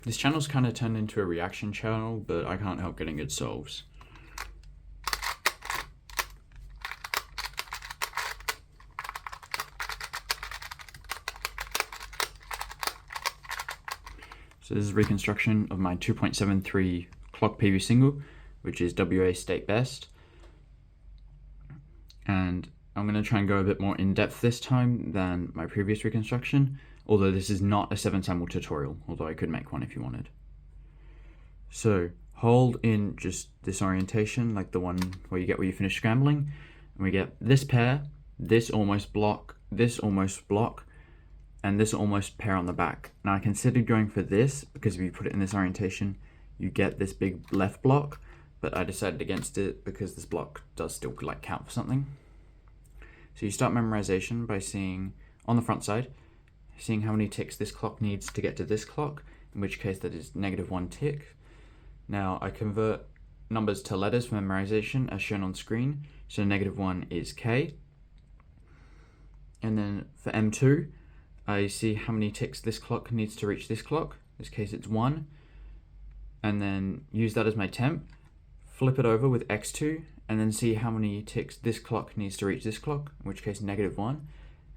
This channel's kind of turned into a reaction channel, but I can't help getting good solves. So this is reconstruction of my 2.73 clock PV single, which is WA state best. And I'm going to try and go a bit more in depth this time than my previous reconstruction, although this is not a 7-sample tutorial, although I could make one if you wanted. So hold in just this orientation, like the one where you finish scrambling, and we get this pair, this almost block, and this almost pair on the back. Now I considered going for this because if you put it in this orientation, you get this big left block, but I decided against it because this block does still like count for something. So you start memorization by seeing on the front side, seeing how many ticks this clock needs to get to this clock, in which case that is -1 tick. Now I convert numbers to letters for memorization as shown on screen. So -1 is K. And then for M2, I see how many ticks this clock needs to reach this clock. In this case it's 1. And then use that as my temp, flip it over with X2, and then see how many ticks this clock needs to reach this clock, in which case -1,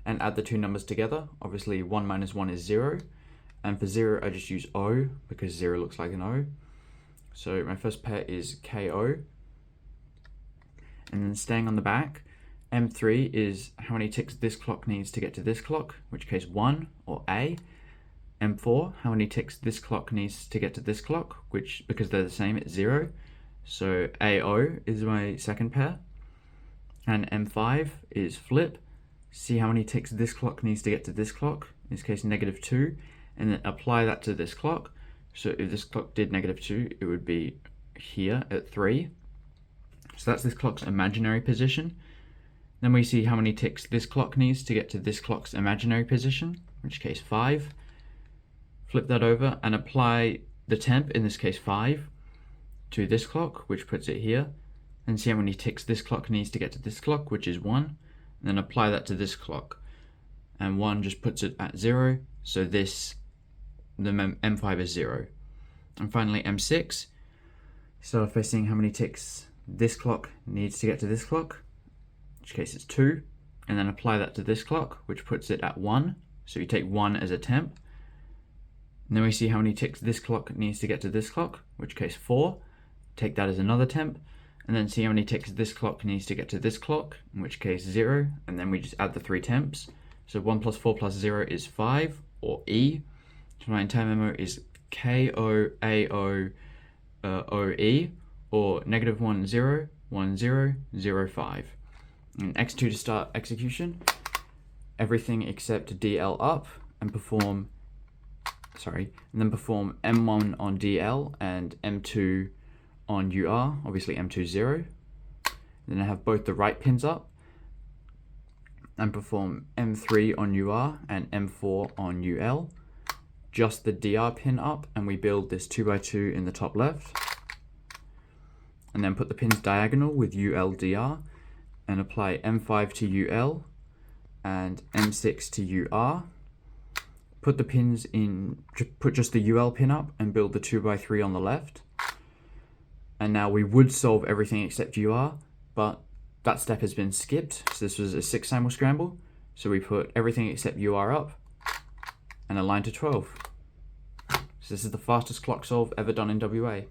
and add the two numbers together. Obviously 1 minus 1 is 0, and for 0 I just use O because 0 looks like an O. So my first pair is KO. And then staying on the back, M3 is how many ticks this clock needs to get to this clock, in which case 1, or A. M4, how many ticks this clock needs to get to this clock, which, because they're the same, it's 0. So AO is my second pair. And M5 is flip, see how many ticks this clock needs to get to this clock, in this case -2, and then apply that to this clock. So if this clock did -2, it would be here at 3. So that's this clock's imaginary position. Then we see how many ticks this clock needs to get to this clock's imaginary position, in which case 5. Flip that over and apply the temp, in this case 5, to this clock, which puts it here, and see how many ticks this clock needs to get to this clock, which is 1, and then apply that to this clock. And 1 just puts it at 0, so the M5 is 0. And finally M6, start off by seeing how many ticks this clock needs to get to this clock, in which case it's 2, and then apply that to this clock, which puts it at 1, so you take 1 as a temp. And then we see how many ticks this clock needs to get to this clock, in which case 4, take that as another temp, and then see how many ticks this clock needs to get to this clock, in which case 0, and then we just add the 3 temps. So 1 plus 4 plus 0 is 5, or E. So my entire memo is KOAO OE, or -1 0 1 0 0 5. And X2 to start execution, everything except DL up, and then perform M1 on DL and M2 on UR, obviously M2 0. Then I have both the right pins up, and perform M3 on UR and M4 on UL. Just the DR pin up, and we build this 2x2 in the top left. And then put the pins diagonal with UL DR, and apply M5 to UL and M6 to UR. Put the pins in, put just the UL pin up and build the 2x3 on the left. And now we would solve everything except UR, but that step has been skipped. So this was a 6-sample scramble. So we put everything except UR up and align to 12. So this is the fastest clock solve ever done in WA.